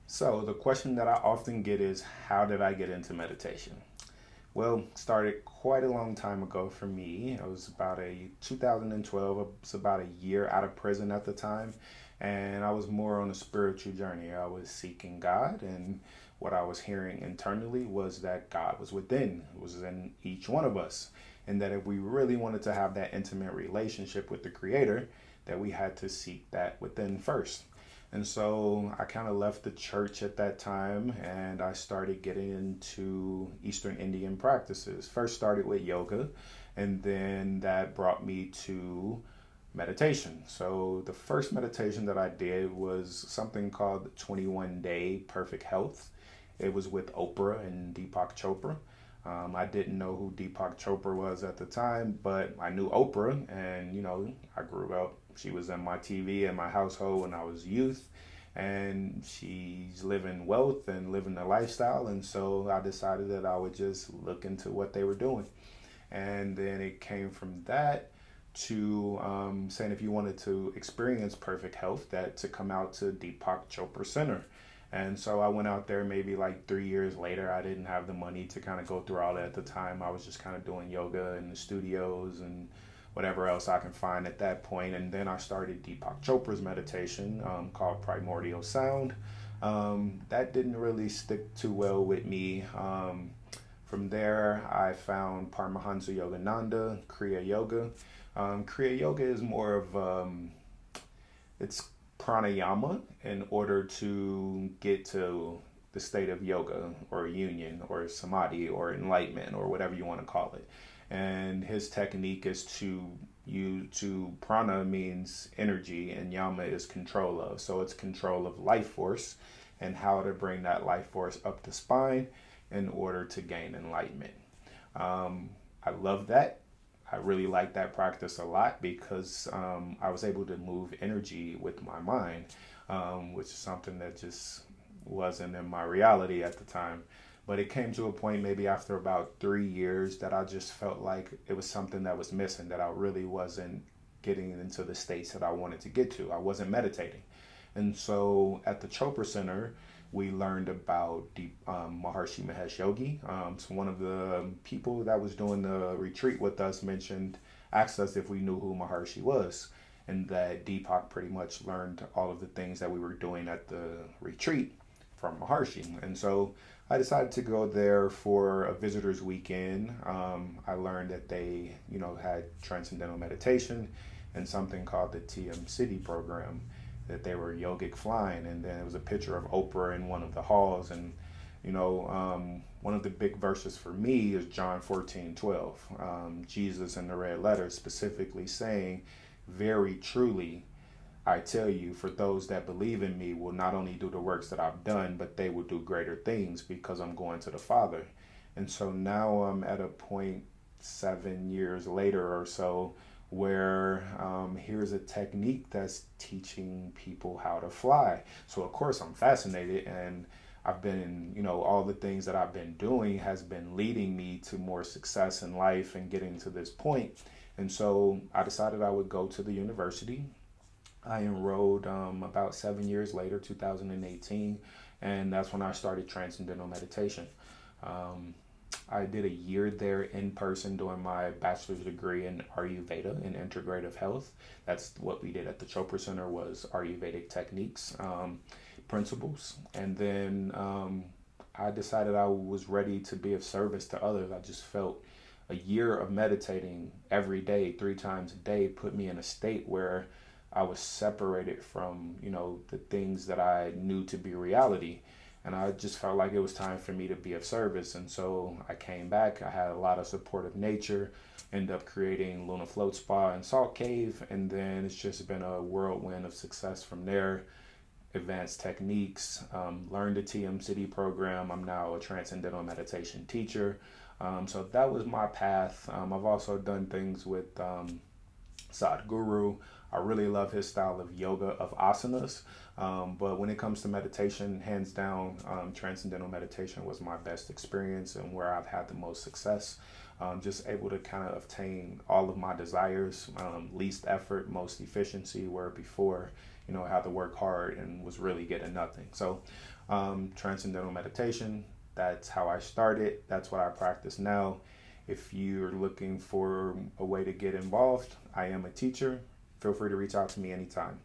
So, the question that I often get is, how did I get into meditation? Well, it started quite a long time ago for me. It was about a 2012. I was about a year out of prison at the time, and I was more on a spiritual journey. I was seeking God, and what I was hearing internally was that God was within, was in each one of us, and that if we really wanted to have that intimate relationship with the Creator, that we had to seek that within first. And so I kind of left the church at that time and I started getting into Eastern Indian practices. First started with yoga, and then that brought me to meditation. So the first meditation that I did was something called the 21 Day Perfect Health. It was with Oprah and Deepak Chopra. I didn't know who Deepak Chopra was at the time, but I knew Oprah, and I grew up. She was in my TV in my household when I was youth, and she's living wealth and living the lifestyle. And so I decided that I would just look into what they were doing, and then it came from that to saying if you wanted to experience perfect health, that to come out to Deepak Chopra Center. And so I went out there maybe like 3 years later. I didn't have the money to kind of go through all that at the time. I was just kind of doing yoga in the studios and whatever else I can find at that point. And then I started Deepak Chopra's meditation called Primordial Sound. That didn't really stick too well with me. From there, I found Paramahansa Yogananda, Kriya Yoga. Kriya Yoga is more of it's pranayama in order to get to the state of yoga or union or samadhi or enlightenment or whatever you want to call it. And his technique is to prana means energy and yama is control of. So it's control of life force and how to bring that life force up the spine in order to gain enlightenment. I love that. I really like that practice a lot because I was able to move energy with my mind, which is something that just wasn't in my reality at the time. But it came to a point maybe after about 3 years that I just felt like it was something that was missing, that I really wasn't getting into the states that I wanted to get to. I wasn't meditating. And so at the Chopra Center, we learned about Maharshi Mahesh Yogi. So one of the people that was doing the retreat with us asked us if we knew who Maharshi was, and that Deepak pretty much learned all of the things that we were doing at the retreat from Maharshi. And so I decided to go there for a visitor's weekend. I learned that they, had transcendental meditation and something called the TM City program, that they were yogic flying, and then it was a picture of Oprah in one of the halls. And one of the big verses for me is John 14:12. Jesus in the red letters specifically saying, very truly I tell you, for those that believe in me will not only do the works that I've done, but they will do greater things because I'm going to the Father. And so now I'm at a point 7 years later or so where here's a technique that's teaching people how to fly. So of course I'm fascinated, and I've been, all the things that I've been doing has been leading me to more success in life and getting to this point. And so I decided I would go to the university. I enrolled about 7 years later, 2018, and that's when I started Transcendental Meditation. Um, I did a year there in person doing my bachelor's degree in Ayurveda in integrative health. That's what we did at the Chopra Center, was Ayurvedic techniques, principles. And then I decided I was ready to be of service to others. I just felt a year of meditating every day, 3 times a day, put me in a state where I was separated from, the things that I knew to be reality. And I just felt like it was time for me to be of service. And so I came back. I had a lot of supportive nature, ended up creating Luna Float Spa and Salt Cave. And then it's just been a whirlwind of success from there. Advanced techniques, learned the TM City program. I'm now a transcendental meditation teacher. So that was my path. I've also done things with Sadhguru. I really love his style of yoga, of asanas. But when it comes to meditation, hands down, transcendental meditation was my best experience and where I've had the most success. just able to kind of obtain all of my desires, least effort, most efficiency, where before, I had to work hard and was really getting nothing. So transcendental meditation, that's how I started. That's what I practice now. If you're looking for a way to get involved, I am a teacher. Feel free to reach out to me anytime.